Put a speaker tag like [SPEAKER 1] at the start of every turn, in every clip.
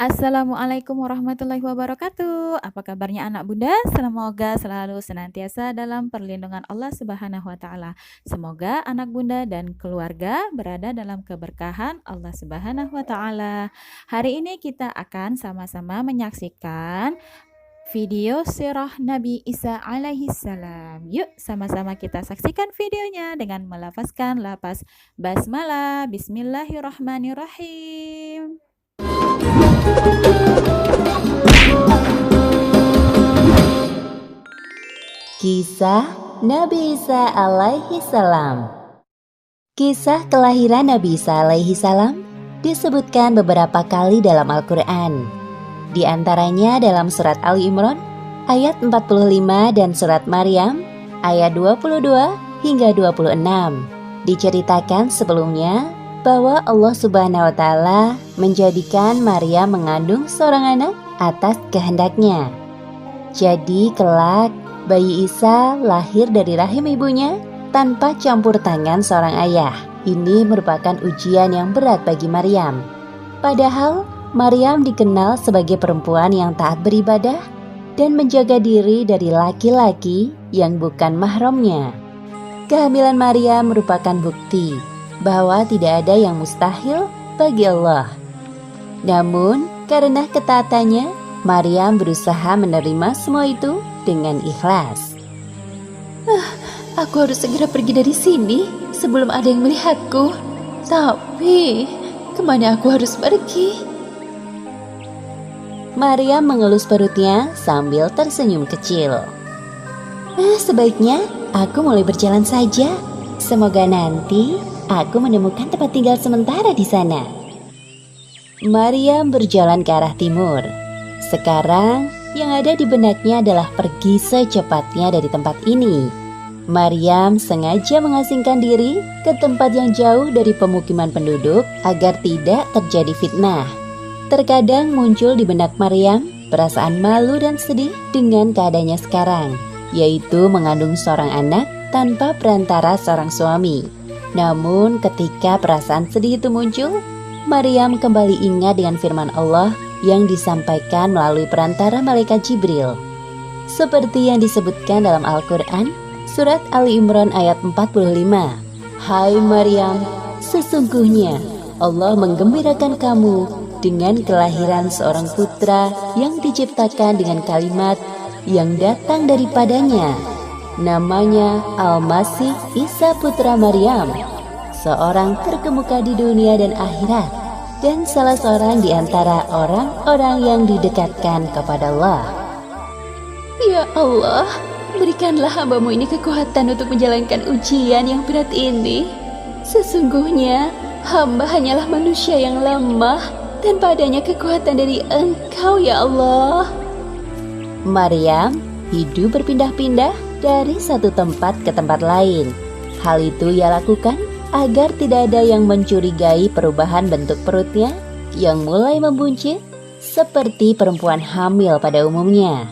[SPEAKER 1] Assalamualaikum warahmatullahi wabarakatuh. Apa kabarnya anak bunda? Semoga selalu senantiasa dalam perlindungan Allah Subhanahu wa taala. Semoga anak bunda dan keluarga berada dalam keberkahan Allah Subhanahu wa taala. Hari ini kita akan sama-sama menyaksikan video sirah Nabi Isa alaihi salam. Yuk sama-sama kita saksikan videonya dengan melafazkan lafaz basmalah. Bismillahirrahmanirrahim.
[SPEAKER 2] Kisah Nabi Isa alaihi salam. Kisah kelahiran Nabi Isa alaihi salam disebutkan beberapa kali dalam Al-Quran. Di antaranya dalam surat Ali Imran ayat 45 dan surat Maryam ayat 22 hingga 26. Diceritakan sebelumnya bahwa Allah Subhanahu wa taala menjadikan Maryam mengandung seorang anak atas kehendaknya. Jadi kelak bayi Isa lahir dari rahim ibunya tanpa campur tangan seorang ayah. Ini merupakan ujian yang berat bagi Maryam. Padahal Maryam dikenal sebagai perempuan yang taat beribadah dan menjaga diri dari laki-laki yang bukan mahramnya. Kehamilan Maryam merupakan bukti bahwa tidak ada yang mustahil bagi Allah. Namun, karena ketaatannya, Maryam berusaha menerima semua itu dengan ikhlas.
[SPEAKER 3] Aku harus segera pergi dari sini sebelum ada yang melihatku. Tapi, kemana aku harus pergi?
[SPEAKER 2] Maryam mengelus perutnya sambil tersenyum kecil. Sebaiknya aku mulai berjalan saja. Semoga nanti aku menemukan tempat tinggal sementara di sana. Maryam berjalan ke arah timur. Sekarang, yang ada di benaknya adalah pergi secepatnya dari tempat ini. Maryam sengaja mengasingkan diri ke tempat yang jauh dari pemukiman penduduk agar tidak terjadi fitnah. Terkadang muncul di benak Maryam perasaan malu dan sedih dengan keadaannya sekarang, yaitu mengandung seorang anak tanpa perantara seorang suami. Namun ketika perasaan sedih itu muncul, Maryam kembali ingat dengan firman Allah yang disampaikan melalui perantara malaikat Jibril. Seperti yang disebutkan dalam Al-Quran, surat Ali Imran ayat 45. Hai Maryam, sesungguhnya Allah menggembirakan kamu dengan kelahiran seorang putra yang diciptakan dengan kalimat yang datang daripadanya. Namanya Al-Masih Isa putra Maryam, seorang terkemuka di dunia dan akhirat, dan salah seorang di antara orang-orang yang didekatkan kepada Allah.
[SPEAKER 3] Ya Allah, berikanlah hamba-Mu ini kekuatan untuk menjalankan ujian yang berat ini. Sesungguhnya hamba hanyalah manusia yang lemah dan padanya kekuatan dari Engkau ya Allah.
[SPEAKER 2] Maryam hidup berpindah-pindah dari satu tempat ke tempat lain. Hal itu ia lakukan agar tidak ada yang mencurigai perubahan bentuk perutnya yang mulai membuncit seperti perempuan hamil pada umumnya.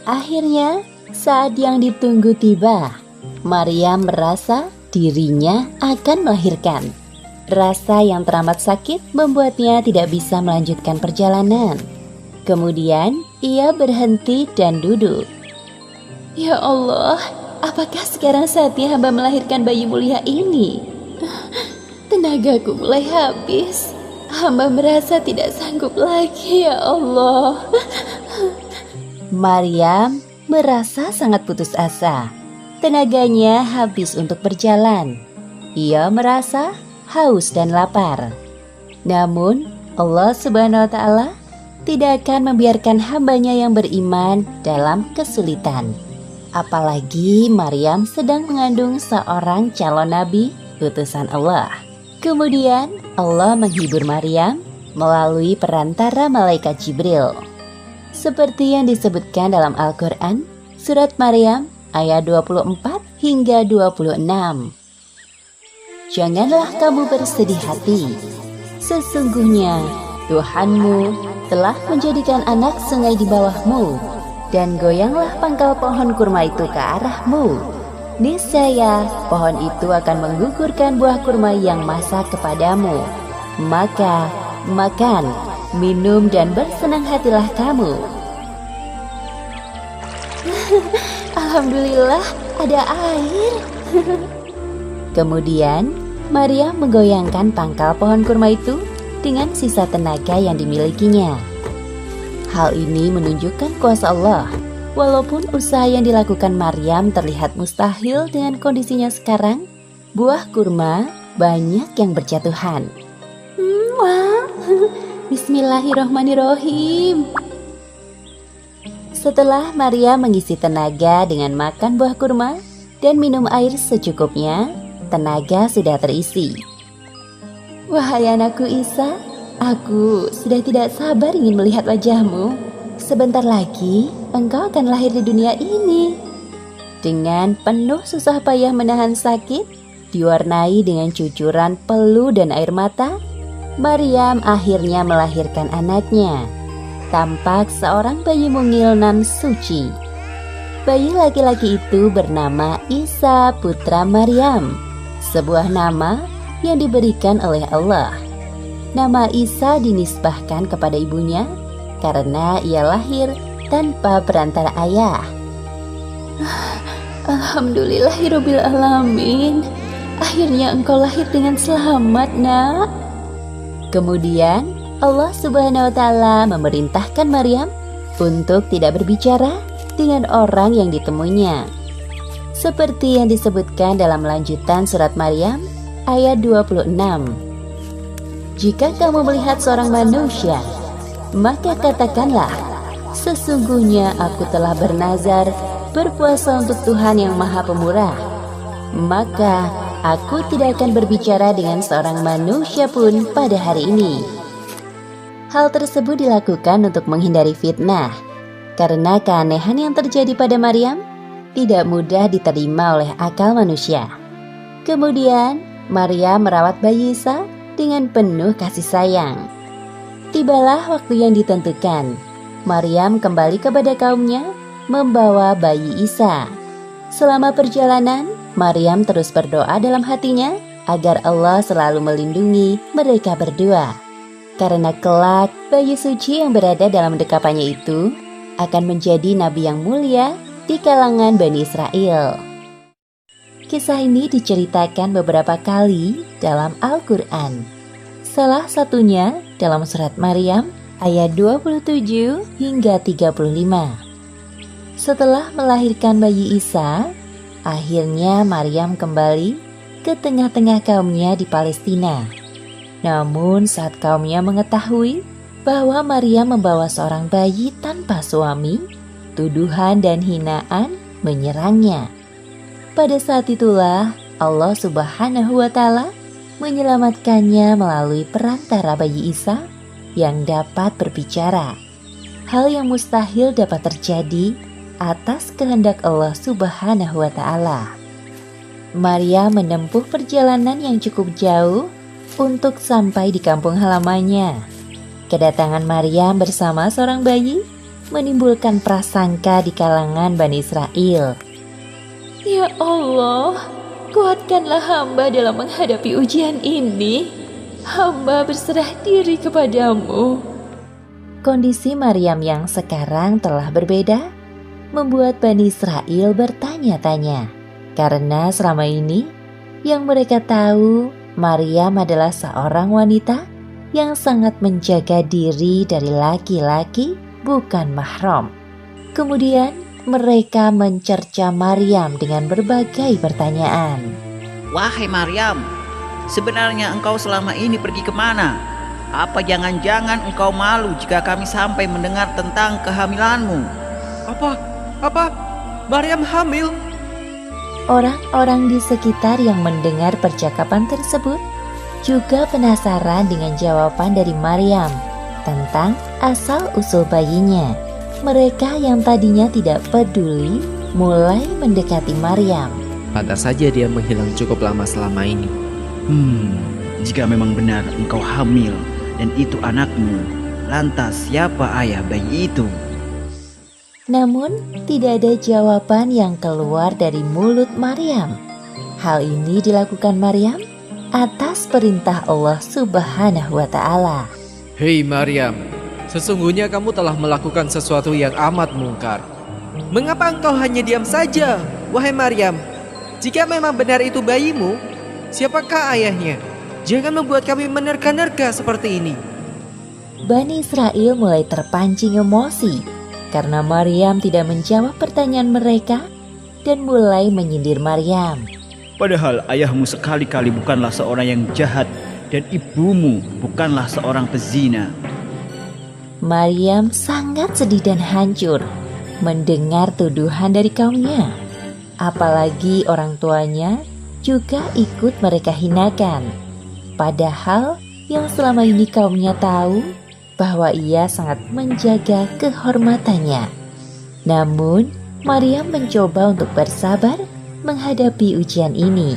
[SPEAKER 2] Akhirnya, saat yang ditunggu tiba, Maryam merasa dirinya akan melahirkan. Rasa yang teramat sakit membuatnya tidak bisa melanjutkan perjalanan. Kemudian, ia berhenti dan duduk.
[SPEAKER 3] Ya Allah, apakah sekarang saatnya hamba melahirkan bayi mulia ini? Tenagaku mulai habis. Hamba merasa tidak sanggup lagi ya Allah.
[SPEAKER 2] Maryam merasa sangat putus asa. Tenaganya habis untuk berjalan. Ia merasa haus dan lapar. Namun, Allah Subhanahu wa taala tidak akan membiarkan hambanya yang beriman dalam kesulitan. Apalagi Maryam sedang mengandung seorang calon nabi utusan Allah. Kemudian Allah menghibur Maryam melalui perantara malaikat Jibril. Seperti yang disebutkan dalam Al-Quran, surat Maryam ayat 24 hingga 26. Janganlah kamu bersedih hati. Sesungguhnya Tuhanmu telah menjadikan anak sungai di bawahmu. Dan goyanglah pangkal pohon kurma itu ke arahmu. Niscaya pohon itu akan menggugurkan buah kurma yang masak kepadamu. Maka makan minum dan bersenang hatilah kamu.
[SPEAKER 3] Alhamdulillah, ada air.
[SPEAKER 2] Kemudian, Maryam menggoyangkan pangkal pohon kurma itu dengan sisa tenaga yang dimilikinya. Hal ini menunjukkan kuasa Allah. Walaupun usaha yang dilakukan Maryam terlihat mustahil dengan kondisinya sekarang, buah kurma banyak yang berjatuhan.
[SPEAKER 3] Wah, Bismillahirrohmanirrohim.
[SPEAKER 2] Setelah Maryam mengisi tenaga dengan makan buah kurma dan minum air secukupnya, tenaga sudah terisi.
[SPEAKER 3] Wahai anakku Isa, aku sudah tidak sabar ingin melihat wajahmu. Sebentar lagi engkau akan lahir di dunia ini.
[SPEAKER 2] Dengan penuh susah payah menahan sakit, diwarnai dengan cucuran peluh dan air mata, Maryam akhirnya melahirkan anaknya. Tampak seorang bayi mungil nan suci. Bayi laki-laki itu bernama Isa putra Maryam, sebuah nama yang diberikan oleh Allah. Nama Isa dinisbahkan kepada ibunya karena ia lahir tanpa perantara ayah.
[SPEAKER 3] Alhamdulillahirabbil alamin. Akhirnya engkau lahir dengan selamat, Nak.
[SPEAKER 2] Kemudian Allah Subhanahu wa taala memerintahkan Maryam untuk tidak berbicara dengan orang yang ditemuinya. Seperti yang disebutkan dalam lanjutan surat Maryam ayat 26. Jika kamu melihat seorang manusia, maka katakanlah, sesungguhnya aku telah bernazar berpuasa untuk Tuhan yang Maha Pemurah. Maka aku tidak akan berbicara dengan seorang manusia pun pada hari ini. Hal tersebut dilakukan untuk menghindari fitnah, karena keanehan yang terjadi pada Maryam tidak mudah diterima oleh akal manusia. Kemudian, Maryam merawat bayi Isa dengan penuh kasih sayang. Tibalah waktu yang ditentukan. Maryam kembali kepada kaumnya, membawa bayi Isa. Selama perjalanan, Maryam terus berdoa dalam hatinya agar Allah selalu melindungi mereka berdua. Karena kelak bayi suci yang berada dalam dekapannya itu akan menjadi nabi yang mulia di kalangan Bani Israel. Kisah ini diceritakan beberapa kali dalam Al-Quran. Salah satunya dalam surat Maryam ayat 27 hingga 35. Setelah melahirkan bayi Isa, akhirnya Maryam kembali ke tengah-tengah kaumnya di Palestina. Namun saat kaumnya mengetahui bahwa Maryam membawa seorang bayi tanpa suami, tuduhan dan hinaan menyerangnya. Pada saat itulah Allah Subhanahu wa taala menyelamatkannya melalui perantara bayi Isa yang dapat berbicara. Hal yang mustahil dapat terjadi atas kehendak Allah Subhanahu wa taala. Maryam menempuh perjalanan yang cukup jauh untuk sampai di kampung halamannya. Kedatangan Maryam bersama seorang bayi menimbulkan prasangka di kalangan Bani Israel.
[SPEAKER 3] Ya Allah, kuatkanlah hamba dalam menghadapi ujian ini. Hamba berserah diri kepadamu.
[SPEAKER 2] Kondisi Maryam yang sekarang telah berbeda membuat Bani Israel bertanya-tanya. Karena selama ini yang mereka tahu Maryam adalah seorang wanita yang sangat menjaga diri dari laki-laki bukan mahram. Kemudian mereka mencerca Maryam dengan berbagai pertanyaan.
[SPEAKER 4] Wahai Maryam, sebenarnya engkau selama ini pergi kemana? Apa jangan-jangan engkau malu jika kami sampai mendengar tentang kehamilanmu?
[SPEAKER 5] Apa? Maryam hamil?
[SPEAKER 2] Orang-orang di sekitar yang mendengar percakapan tersebut juga penasaran dengan jawaban dari Maryam tentang asal-usul bayinya. Mereka yang tadinya tidak peduli mulai mendekati Maryam.
[SPEAKER 5] Pantas saja dia menghilang cukup lama selama ini.
[SPEAKER 4] Jika memang benar engkau hamil dan itu anakmu, lantas siapa ayah bayi itu?
[SPEAKER 2] Namun tidak ada jawaban yang keluar dari mulut Maryam. Hal ini dilakukan Maryam atas perintah Allah Subhanahu wa taala.
[SPEAKER 5] Hei Maryam, sesungguhnya kamu telah melakukan sesuatu yang amat mungkar. Mengapa engkau hanya diam saja, wahai Maryam? Jika memang benar itu bayimu, siapakah ayahnya? Jangan membuat kami menerka-nerka seperti ini.
[SPEAKER 2] Bani Israel mulai terpancing emosi karena Maryam tidak menjawab pertanyaan mereka dan mulai menyindir Maryam.
[SPEAKER 4] Padahal ayahmu sekali-kali bukanlah seorang yang jahat dan ibumu bukanlah seorang pezina.
[SPEAKER 2] Maryam sangat sedih dan hancur mendengar tuduhan dari kaumnya. Apalagi orang tuanya juga ikut mereka hinakan. Padahal yang selama ini kaumnya tahu bahwa ia sangat menjaga kehormatannya. Namun, Maryam mencoba untuk bersabar menghadapi ujian ini.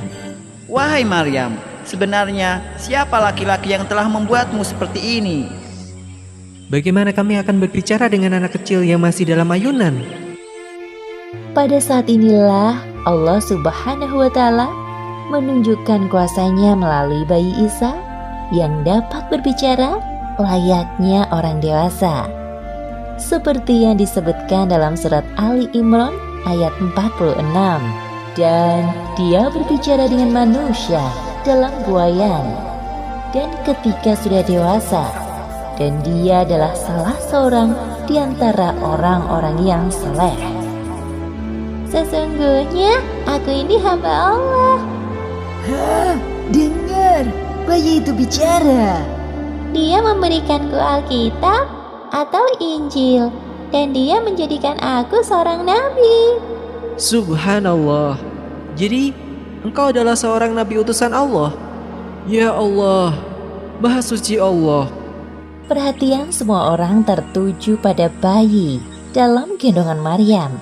[SPEAKER 4] Wahai Maryam, sebenarnya siapa laki-laki yang telah membuatmu seperti ini?
[SPEAKER 5] Bagaimana kami akan berbicara dengan anak kecil yang masih dalam ayunan?
[SPEAKER 2] Pada saat inilah Allah Subhanahu wa Ta'ala menunjukkan kuasanya melalui bayi Isa yang dapat berbicara layaknya orang dewasa. Seperti yang disebutkan dalam surat Ali Imran ayat 46. Dan dia berbicara dengan manusia dalam buayan. Dan ketika sudah dewasa, dan dia adalah salah seorang di antara orang-orang yang saleh.
[SPEAKER 3] Sesungguhnya aku ini hamba Allah.
[SPEAKER 2] Dengar, bayi itu bicara.
[SPEAKER 3] Dia memberikanku Alkitab atau Injil, dan dia menjadikan aku seorang nabi.
[SPEAKER 5] Subhanallah. Jadi, engkau adalah seorang nabi utusan Allah? Ya Allah, Maha Suci Allah.
[SPEAKER 2] Perhatian semua orang tertuju pada bayi dalam gendongan Maryam.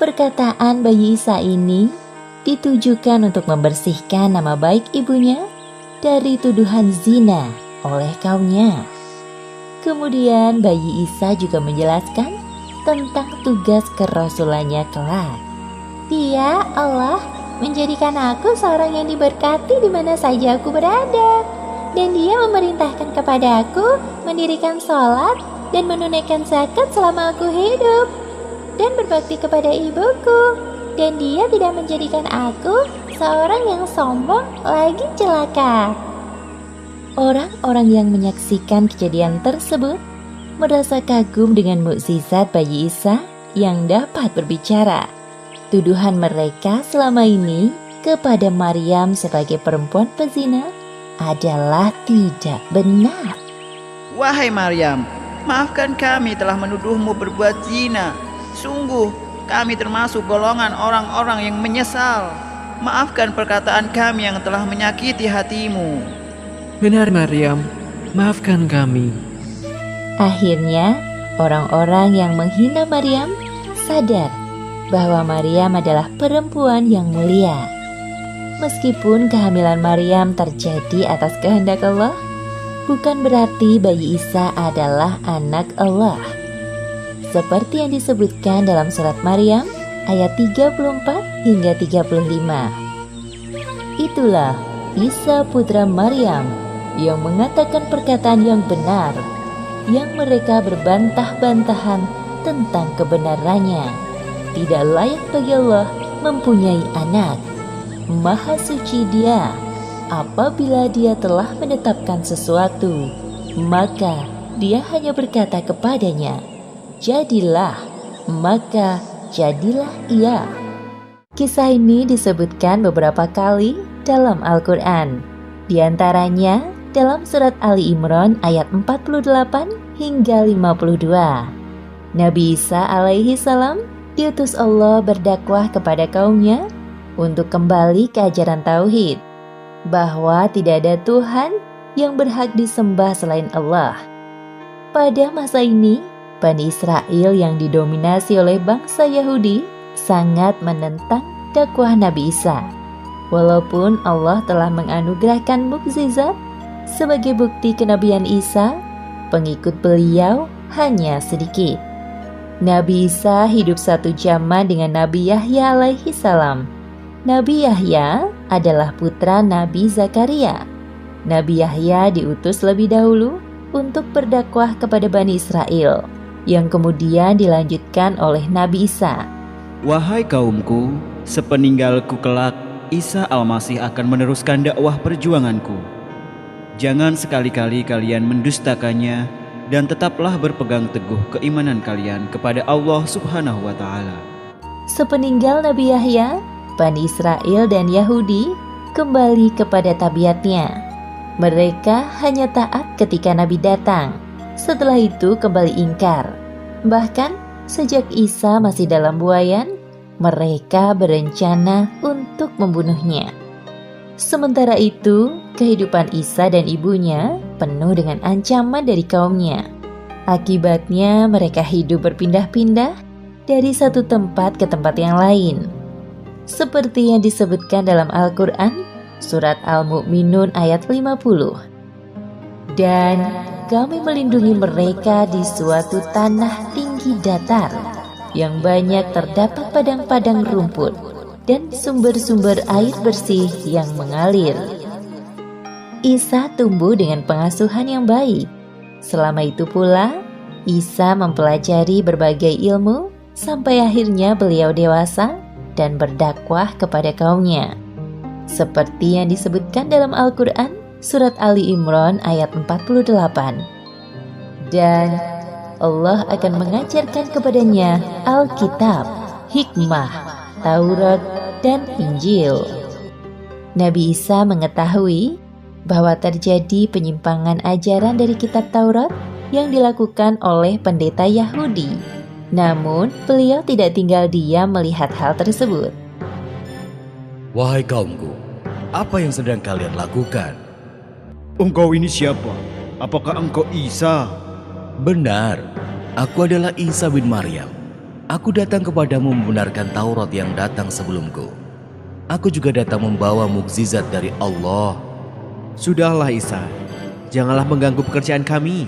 [SPEAKER 2] Perkataan bayi Isa ini ditujukan untuk membersihkan nama baik ibunya dari tuduhan zina oleh kaumnya. Kemudian bayi Isa juga menjelaskan tentang tugas kerasulannya kelak.
[SPEAKER 3] Dia, Allah, menjadikan aku seorang yang diberkati di mana saja aku berada. Dan dia memerintahkan kepada aku mendirikan sholat dan menunaikan zakat selama aku hidup. Dan berbakti kepada ibuku. Dan dia tidak menjadikan aku seorang yang sombong lagi celaka.
[SPEAKER 2] Orang-orang yang menyaksikan kejadian tersebut merasa kagum dengan mukjizat bayi Isa yang dapat berbicara. Tuduhan mereka selama ini kepada Maryam sebagai perempuan pezina adalah tidak benar.
[SPEAKER 4] Wahai Maryam, maafkan kami telah menuduhmu berbuat zina. Sungguh, kami termasuk golongan orang-orang yang menyesal. Maafkan perkataan kami yang telah menyakiti hatimu.
[SPEAKER 5] Benar Maryam, maafkan kami.
[SPEAKER 2] Akhirnya, orang-orang yang menghina Maryam sadar bahwa Maryam adalah perempuan yang mulia. Meskipun kehamilan Maryam terjadi atas kehendak Allah, bukan berarti bayi Isa adalah anak Allah. Seperti yang disebutkan dalam surat Maryam ayat 34 hingga 35. Itulah Isa putra Maryam yang mengatakan perkataan yang benar, yang mereka berbantah-bantahan tentang kebenarannya. Tidak layak bagi Allah mempunyai anak. Maha suci Dia. Apabila Dia telah menetapkan sesuatu, maka Dia hanya berkata kepadanya, jadilah, maka jadilah ia. Kisah ini disebutkan beberapa kali dalam Al-Quran. Di antaranya dalam surat Ali Imran ayat 48 hingga 52. Nabi Isa alaihi salam diutus Allah berdakwah kepada kaumnya untuk kembali ke ajaran tauhid, bahwa tidak ada Tuhan yang berhak disembah selain Allah. Pada masa ini, Bani Israel yang didominasi oleh bangsa Yahudi sangat menentang dakwah Nabi Isa. Walaupun Allah telah menganugerahkan mukjizat sebagai bukti kenabian Isa, pengikut beliau hanya sedikit. Nabi Isa hidup satu zaman dengan Nabi Yahya alaihi salam. Nabi Yahya adalah putra Nabi Zakaria. Nabi Yahya diutus lebih dahulu untuk berdakwah kepada Bani Israel, yang kemudian dilanjutkan oleh Nabi Isa.
[SPEAKER 6] Wahai kaumku, sepeninggalku kelak, Isa Al-Masih akan meneruskan dakwah perjuanganku. Jangan sekali-kali kalian mendustakannya, dan tetaplah berpegang teguh keimanan kalian kepada Allah Subhanahu wa Ta'ala.
[SPEAKER 2] Sepeninggal Nabi Yahya, Bani Israel dan Yahudi kembali kepada tabiatnya. Mereka hanya taat ketika Nabi datang. Setelah itu kembali ingkar. Bahkan sejak Isa masih dalam buayan, mereka berencana untuk membunuhnya. Sementara itu, kehidupan Isa dan ibunya penuh dengan ancaman dari kaumnya. Akibatnya mereka hidup berpindah-pindah dari satu tempat ke tempat yang lain. Seperti yang disebutkan dalam Al-Quran, Surat Al-Mu'minun ayat 50. Dan kami melindungi mereka di suatu tanah tinggi datar, yang banyak terdapat padang-padang rumput dan sumber-sumber air bersih yang mengalir. Isa tumbuh dengan pengasuhan yang baik. Selama itu pula, Isa mempelajari berbagai ilmu sampai akhirnya beliau dewasa dan berdakwah kepada kaumnya. Seperti yang disebutkan dalam Al-Quran, Surat Ali Imran ayat 48. Dan Allah akan mengajarkan kepadanya Alkitab, hikmah, Taurat, dan Injil. Nabi Isa mengetahui bahwa terjadi penyimpangan ajaran dari kitab Taurat yang dilakukan oleh pendeta Yahudi. Namun, beliau tidak tinggal diam melihat hal tersebut.
[SPEAKER 7] Wahai kaumku, apa yang sedang kalian lakukan?
[SPEAKER 6] Engkau ini siapa? Apakah engkau Isa?
[SPEAKER 7] Benar, aku adalah Isa bin Maryam. Aku datang kepadamu membenarkan Taurat yang datang sebelumku. Aku juga datang membawa mukjizat dari Allah.
[SPEAKER 5] Sudahlah Isa, janganlah mengganggu pekerjaan kami.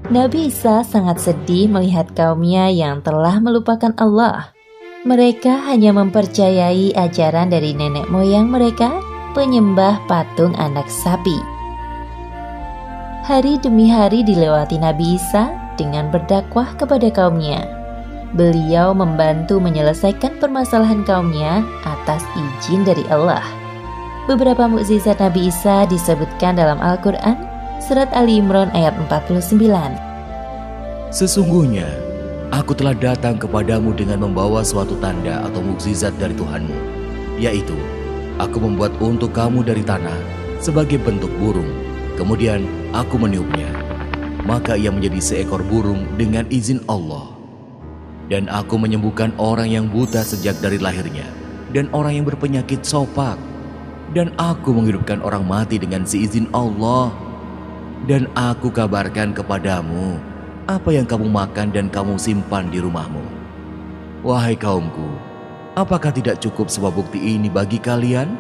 [SPEAKER 2] Nabi Isa sangat sedih melihat kaumnya yang telah melupakan Allah. Mereka hanya mempercayai ajaran dari nenek moyang mereka, penyembah patung anak sapi. Hari demi hari dilewati Nabi Isa dengan berdakwah kepada kaumnya. Beliau membantu menyelesaikan permasalahan kaumnya atas izin dari Allah. Beberapa mukjizat Nabi Isa disebutkan dalam Al-Quran, Surat Ali Imran ayat 49.
[SPEAKER 7] Sesungguhnya, aku telah datang kepadamu dengan membawa suatu tanda atau mukjizat dari Tuhanmu, yaitu aku membuat untuk kamu dari tanah sebagai bentuk burung. Kemudian aku meniupnya, maka ia menjadi seekor burung dengan izin Allah. Dan aku menyembuhkan orang yang buta sejak dari lahirnya, dan orang yang berpenyakit sopak. Dan aku menghidupkan orang mati dengan seizin Allah. Dan aku kabarkan kepadamu apa yang kamu makan dan kamu simpan di rumahmu. Wahai kaumku, apakah tidak cukup sebuah bukti ini bagi kalian?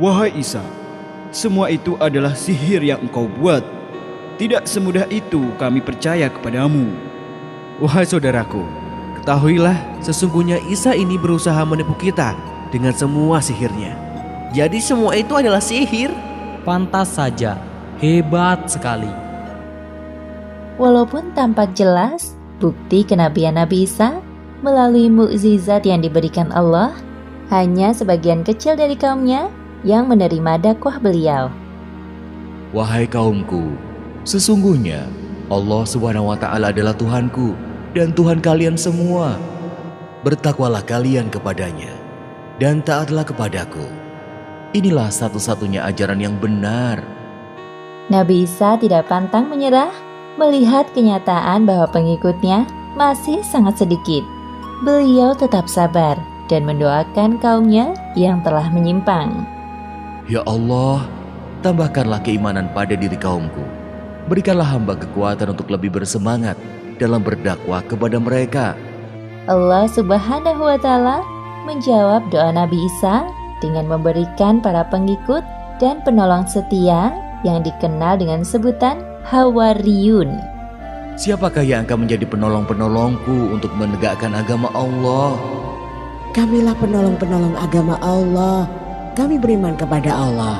[SPEAKER 6] Wahai Isa, semua itu adalah sihir yang engkau buat. Tidak semudah itu kami percaya kepadamu.
[SPEAKER 5] Wahai saudaraku, ketahuilah sesungguhnya Isa ini berusaha menipu kita dengan semua sihirnya.
[SPEAKER 8] Jadi semua itu adalah sihir?
[SPEAKER 9] Pantas saja, hebat sekali.
[SPEAKER 2] Walaupun tampak jelas bukti kenabian Nabi Isa melalui mukjizat yang diberikan Allah, hanya sebagian kecil dari kaumnya yang menerima dakwah beliau.
[SPEAKER 7] Wahai kaumku, sesungguhnya Allah Subhanahu wa Ta'ala adalah Tuhanku dan Tuhan kalian semua. Bertakwalah kalian kepadanya dan taatlah kepadaku. Inilah satu-satunya ajaran yang benar.
[SPEAKER 2] Nabi Isa tidak pantang menyerah melihat kenyataan bahwa pengikutnya masih sangat sedikit. Beliau tetap sabar dan mendoakan kaumnya yang telah menyimpang.
[SPEAKER 7] Ya Allah, tambahkanlah keimanan pada diri kaumku. Berikanlah hamba kekuatan untuk lebih bersemangat dalam berdakwah kepada mereka.
[SPEAKER 2] Allah Subhanahu wa Ta'ala menjawab doa Nabi Isa dengan memberikan para pengikut dan penolong setia yang dikenal dengan sebutan Hawariyun.
[SPEAKER 7] Siapakah yang akan menjadi penolong-penolongku untuk menegakkan agama Allah?
[SPEAKER 10] Kamilah penolong-penolong agama Allah. Kami beriman kepada Allah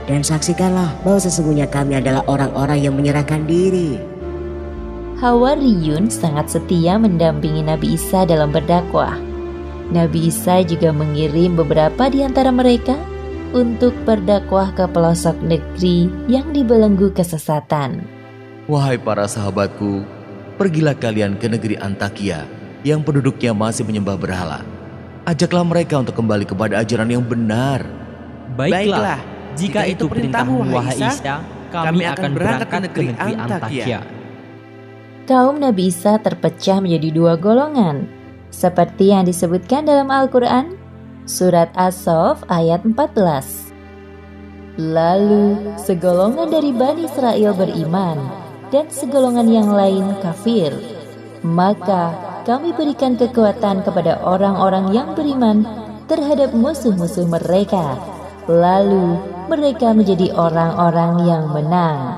[SPEAKER 10] dan saksikanlah bahwa sesungguhnya kami adalah orang-orang yang menyerahkan diri.
[SPEAKER 2] Hawariyun sangat setia mendampingi Nabi Isa dalam berdakwah. Nabi Isa juga mengirim beberapa di antara mereka untuk berdakwah ke pelosok negeri yang dibelenggu kesesatan.
[SPEAKER 7] Wahai para sahabatku, pergilah kalian ke negeri Antakia yang penduduknya masih menyembah berhala. Ajaklah mereka untuk kembali kepada ajaran yang benar.
[SPEAKER 9] Baiklah, jika itu perintahmu wahai Isa, kami akan berangkat ke negeri Antakia.
[SPEAKER 2] Kaum Nabi Isa terpecah menjadi dua golongan, seperti yang disebutkan dalam Al-Quran, Surat As-Saff ayat 14. Lalu segolongan dari Bani Israel beriman, dan segolongan yang lain kafir. Maka kami berikan kekuatan kepada orang-orang yang beriman terhadap musuh-musuh mereka. Lalu mereka menjadi orang-orang yang menang.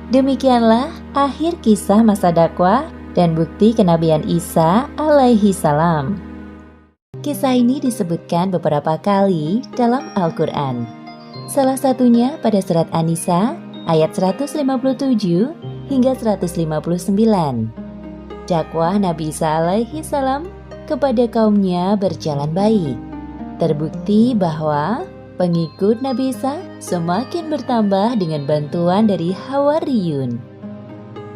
[SPEAKER 2] Demikianlah akhir kisah masa dakwah dan bukti kenabian Isa alaihi salam. Kisah ini disebutkan beberapa kali dalam Al-Quran. Salah satunya pada surat An-Nisa ayat 157 hingga 159. Dakwah Nabi Isa alaihi salam kepada kaumnya berjalan baik. Terbukti bahwa pengikut Nabi Isa semakin bertambah dengan bantuan dari Hawariyun.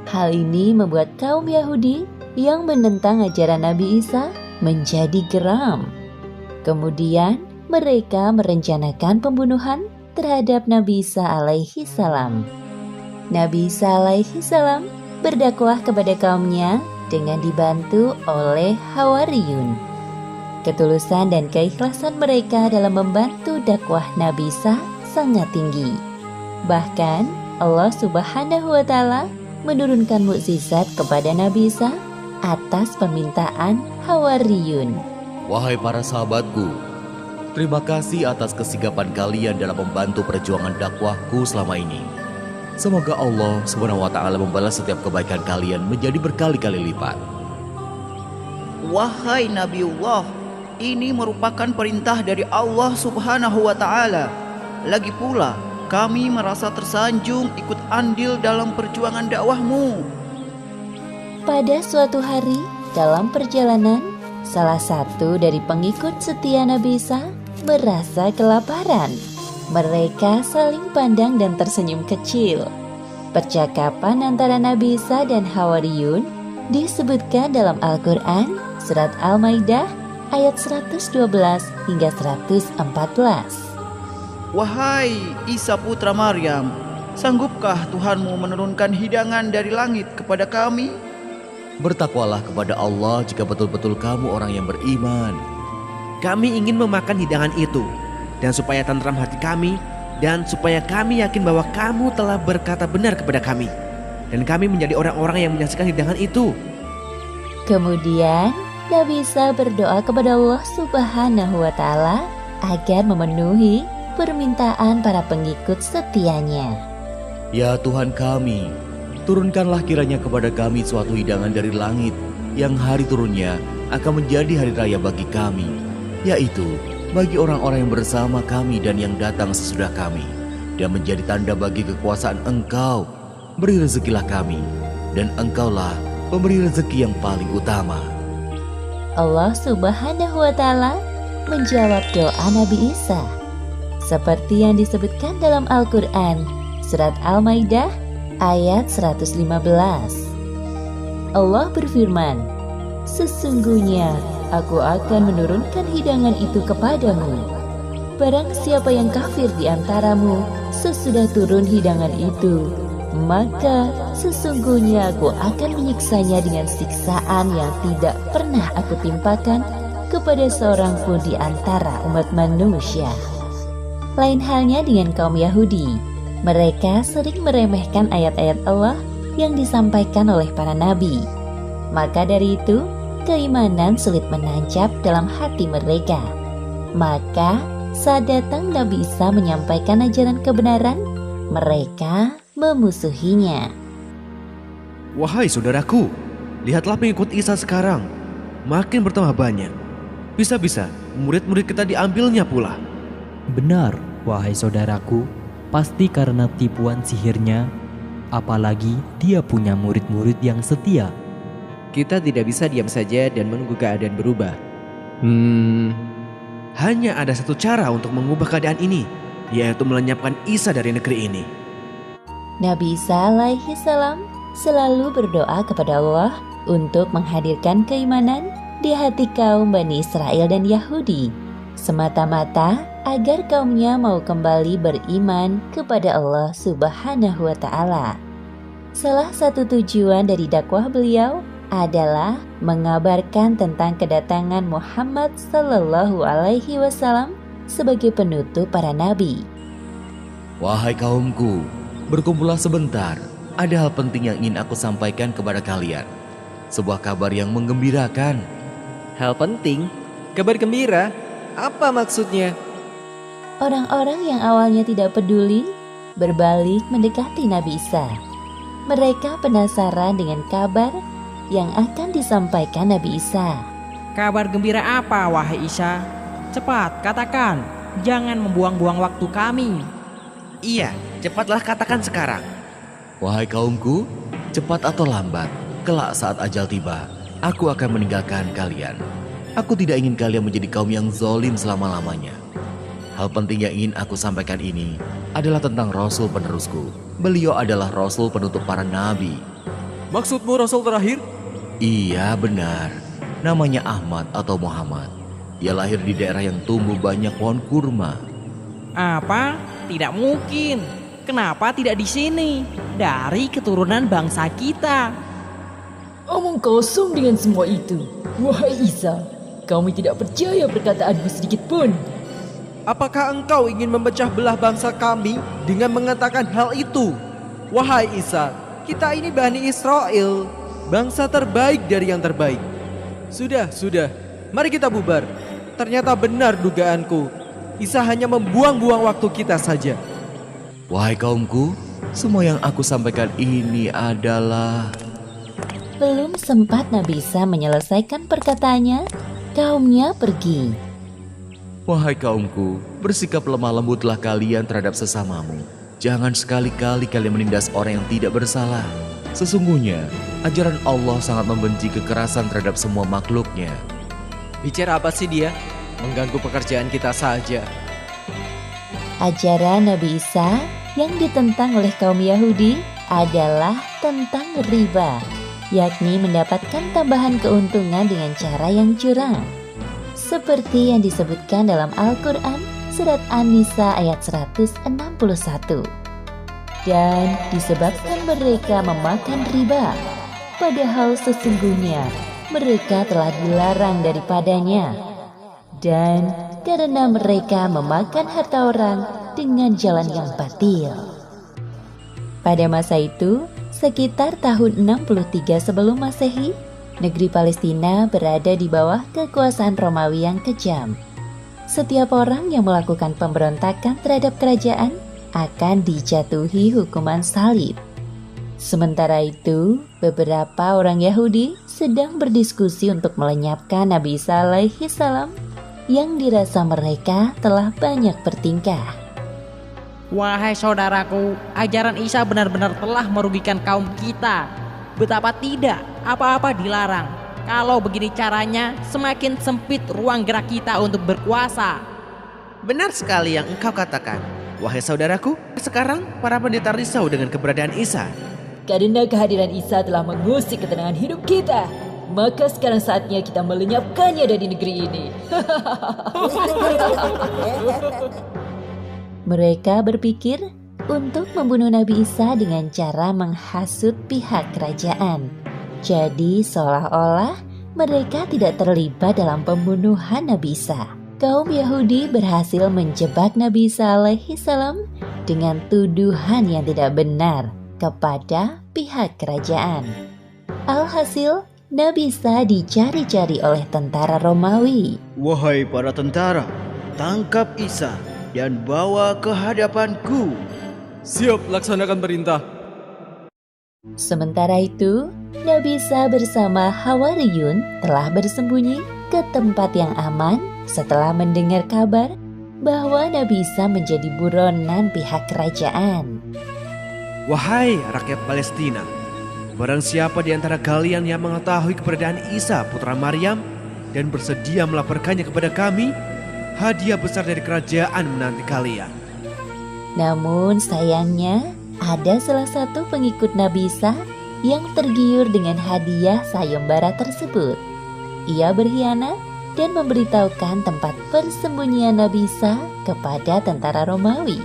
[SPEAKER 2] Hal ini membuat kaum Yahudi yang menentang ajaran Nabi Isa menjadi geram. Kemudian mereka merencanakan pembunuhan terhadap Nabi Isa alaihi salam. Nabi Isa alaihi salam berdakwah kepada kaumnya dengan dibantu oleh Hawariyun. Ketulusan dan keikhlasan mereka dalam membantu dakwah Nabi Isa sangat tinggi. Bahkan Allah Subhanahu wa Ta'ala menurunkan mukjizat kepada Nabi Isa atas permintaan Hawariyun.
[SPEAKER 7] Wahai para sahabatku, terima kasih atas kesigapan kalian dalam membantu perjuangan dakwahku selama ini. Semoga Allah SWT membalas setiap kebaikan kalian menjadi berkali-kali lipat.
[SPEAKER 4] Wahai Nabiullah, ini merupakan perintah dari Allah Subhanahu wa Ta'ala. Lagi pula, kami merasa tersanjung ikut andil dalam perjuangan dakwahmu.
[SPEAKER 2] Pada suatu hari dalam perjalanan, salah satu dari pengikut setia Nabi Isa merasa kelaparan. Mereka saling pandang dan tersenyum kecil. Percakapan antara Nabi Isa dan Hawariyun disebutkan dalam Al-Quran surat Al-Maidah ayat 112 hingga 114.
[SPEAKER 4] Wahai Isa putra Maryam, sanggupkah Tuhanmu menurunkan hidangan dari langit kepada kami?
[SPEAKER 7] Bertakwalah kepada Allah jika betul-betul kamu orang yang beriman.
[SPEAKER 8] Kami ingin memakan hidangan itu, dan supaya tentram hati kami, dan supaya kami yakin bahwa kamu telah berkata benar kepada kami, dan kami menjadi orang-orang yang menyaksikan hidangan itu.
[SPEAKER 2] Kemudian Nabi Isa berdoa kepada Allah Subhanahu wa Ta'ala agar memenuhi permintaan para pengikut setianya.
[SPEAKER 7] Ya Tuhan kami, turunkanlah kiranya kepada kami suatu hidangan dari langit yang hari turunnya akan menjadi hari raya bagi kami, yaitu bagi orang-orang yang bersama kami dan yang datang sesudah kami, dan menjadi tanda bagi kekuasaan Engkau. Beri rezekilah kami, dan Engkaulah pemberi rezeki yang paling utama.
[SPEAKER 2] Allah Subhanahu wa Ta'ala menjawab doa Nabi Isa seperti yang disebutkan dalam Al-Quran surat Al-Maidah ayat 115. Allah berfirman, sesungguhnya Aku akan menurunkan hidangan itu kepadamu. Barang siapa yang kafir di antaramu sesudah turun hidangan itu, maka sesungguhnya Aku akan menyiksanya dengan siksaan yang tidak pernah Aku timpakan kepada seorang pun di antara umat manusia. Lain halnya dengan kaum Yahudi. Mereka sering meremehkan ayat-ayat Allah yang disampaikan oleh para nabi. Maka dari itu, keimanan sulit menancap dalam hati mereka. Maka saat datang Nabi Isa menyampaikan ajaran kebenaran, mereka memusuhinya.
[SPEAKER 8] Wahai saudaraku, lihatlah pengikut Isa sekarang makin bertambah banyak. Bisa-bisa murid-murid kita diambilnya pula.
[SPEAKER 9] Benar, Wahai saudaraku, pasti karena tipuan sihirnya, apalagi dia punya murid-murid yang setia.
[SPEAKER 5] Kita tidak bisa diam saja dan menunggu keadaan berubah.
[SPEAKER 8] Hanya ada satu cara untuk mengubah keadaan ini, yaitu melenyapkan Isa dari negeri ini.
[SPEAKER 2] Nabi Isa alaihi salam selalu berdoa kepada Allah untuk menghadirkan keimanan di hati kaum Bani Israel dan Yahudi, semata-mata agar kaumnya mau kembali beriman kepada Allah Subhanahu wa Ta'ala. Salah satu tujuan dari dakwah beliau adalah mengabarkan tentang kedatangan Muhammad Sallallahu Alaihi Wasallam sebagai penutup para nabi.
[SPEAKER 7] Wahai kaumku, berkumpullah sebentar. Ada hal penting yang ingin aku sampaikan kepada kalian. Sebuah kabar yang menggembirakan.
[SPEAKER 5] Hal penting? Kabar gembira? Apa maksudnya?
[SPEAKER 2] Orang-orang yang awalnya tidak peduli berbalik mendekati Nabi Isa. Mereka penasaran dengan kabar yang akan disampaikan Nabi Isa.
[SPEAKER 11] Kabar gembira apa, wahai Isa? Cepat katakan, jangan membuang-buang waktu kami.
[SPEAKER 8] Iya, cepatlah katakan sekarang.
[SPEAKER 7] Wahai kaumku, cepat atau lambat, kelak saat ajal tiba, aku akan meninggalkan kalian. Aku tidak ingin kalian menjadi kaum yang zalim selama-lamanya. Hal penting yang ingin aku sampaikan ini adalah tentang Rasul penerusku. Beliau adalah Rasul penutup para nabi.
[SPEAKER 5] Maksudmu Rasul terakhir?
[SPEAKER 7] Iya, benar. Namanya Ahmad atau Muhammad. Dia lahir di daerah yang tumbuh banyak pohon kurma.
[SPEAKER 11] Apa? Tidak mungkin. Kenapa tidak di sini? Dari keturunan bangsa kita.
[SPEAKER 3] Omong kosong dengan semua itu. Wahai Isa, kami tidak percaya perkataanmu sedikit pun.
[SPEAKER 5] Apakah engkau ingin memecah belah bangsa kami dengan mengatakan hal itu? Wahai Isa, kita ini Bani Israel, bangsa terbaik dari yang terbaik. Sudah, mari kita bubar. Ternyata benar dugaanku. Isa hanya membuang-buang waktu kita saja.
[SPEAKER 7] Wahai kaumku, semua yang aku sampaikan ini adalah...
[SPEAKER 2] Belum sempat Nabi Isa menyelesaikan perkataannya, kaumnya pergi.
[SPEAKER 7] Wahai kaumku, bersikap lemah lembutlah kalian terhadap sesamamu. Jangan sekali-kali kalian menindas orang yang tidak bersalah. Sesungguhnya, ajaran Allah sangat membenci kekerasan terhadap semua makhluknya.
[SPEAKER 5] Bicara apa sih dia? Mengganggu pekerjaan kita saja.
[SPEAKER 2] Ajaran Nabi Isa yang ditentang oleh kaum Yahudi adalah tentang riba, yakni mendapatkan tambahan keuntungan dengan cara yang curang. Seperti yang disebutkan dalam Al-Quran surat An-Nisa ayat 161. Dan disebabkan mereka memakan riba, padahal sesungguhnya mereka telah dilarang daripadanya. Dan karena mereka memakan harta orang dengan jalan yang batil. Pada masa itu, sekitar tahun 63 sebelum Masehi, negeri Palestina berada di bawah kekuasaan Romawi yang kejam. Setiap orang yang melakukan pemberontakan terhadap kerajaan akan dijatuhi hukuman salib. Sementara itu, beberapa orang Yahudi sedang berdiskusi untuk melenyapkan Nabi Isa alaihi salam yang dirasa mereka telah banyak bertingkah.
[SPEAKER 11] Wahai saudaraku, ajaran Isa benar-benar telah merugikan kaum kita. Betapa tidak, apa-apa dilarang. Kalau begini caranya, semakin sempit ruang gerak kita untuk berkuasa.
[SPEAKER 8] Benar sekali yang engkau katakan. Wahai saudaraku, sekarang para pendeta risau dengan keberadaan Isa.
[SPEAKER 3] Karena kehadiran Isa telah mengusik ketenangan hidup kita, maka sekarang saatnya kita melenyapkannya dari negeri ini.
[SPEAKER 2] Mereka berpikir untuk membunuh Nabi Isa dengan cara menghasut pihak kerajaan. Jadi seolah-olah mereka tidak terlibat dalam pembunuhan Nabi Isa. Kaum Yahudi berhasil menjebak Nabi Isa alaihi salam dengan tuduhan yang tidak benar kepada pihak kerajaan. Alhasil, Nabi Isa dicari-cari oleh tentara Romawi.
[SPEAKER 4] Wahai para tentara, tangkap Isa dan bawa ke hadapanku.
[SPEAKER 5] Siap, laksanakan perintah.
[SPEAKER 2] Sementara itu, Nabi Isa bersama Hawariyun telah bersembunyi ke tempat yang aman setelah mendengar kabar bahwa Nabi Isa menjadi buronan pihak kerajaan.
[SPEAKER 8] Wahai rakyat Palestina, barang siapa di antara kalian yang mengetahui keberadaan Isa putra Maryam dan bersedia melaporkannya kepada kami, hadiah besar dari kerajaan menanti kalian.
[SPEAKER 2] Namun sayangnya, ada salah satu pengikut Nabi Isa yang tergiur dengan hadiah sayembara tersebut. Ia berkhianat dan memberitahukan tempat persembunyian Nabi Isa kepada tentara Romawi.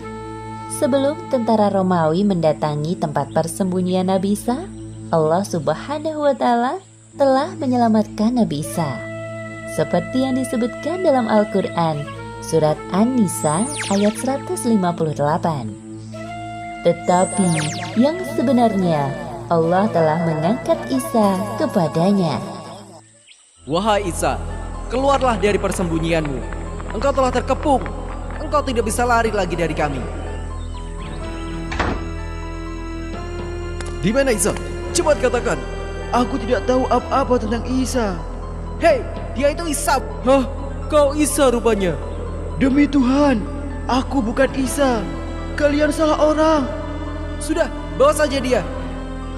[SPEAKER 2] Sebelum tentara Romawi mendatangi tempat persembunyian Nabi Isa, Allah Subhanahu wa Ta'ala telah menyelamatkan Nabi Isa. Seperti yang disebutkan dalam Al-Quran, Surat An-Nisa ayat 158. Tetapi yang sebenarnya Allah telah mengangkat Isa kepadanya.
[SPEAKER 5] Wahai Isa, keluarlah dari persembunyianmu. Engkau telah terkepung. Engkau tidak bisa lari lagi dari kami. Di mana Isa? Cepat katakan.
[SPEAKER 4] Aku tidak tahu apa-apa tentang Isa.
[SPEAKER 5] Hei, dia itu Isa. Hah? Kau Isa rupanya.
[SPEAKER 4] Demi Tuhan, aku bukan Isa. Kalian salah orang.
[SPEAKER 5] Sudah, bawa saja dia.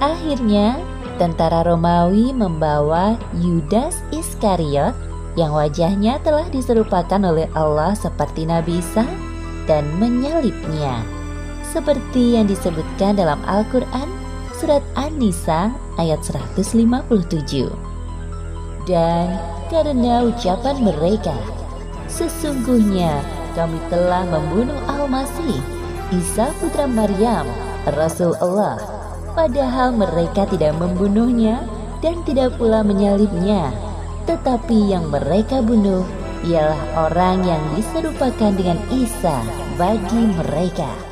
[SPEAKER 2] Akhirnya, tentara Romawi membawa Yudas Iskariot yang wajahnya telah diserupakan oleh Allah seperti Nabi Isa dan menyalibnya. Seperti yang disebutkan dalam Al-Quran, Surat An-Nisa ayat 157. Dan karena ucapan mereka, sesungguhnya kami telah membunuh Al-Masih, Isa putra Maryam, Rasul Allah, padahal mereka tidak membunuhnya dan tidak pula menyalibnya, tetapi yang mereka bunuh ialah orang yang diserupakan dengan Isa bagi mereka.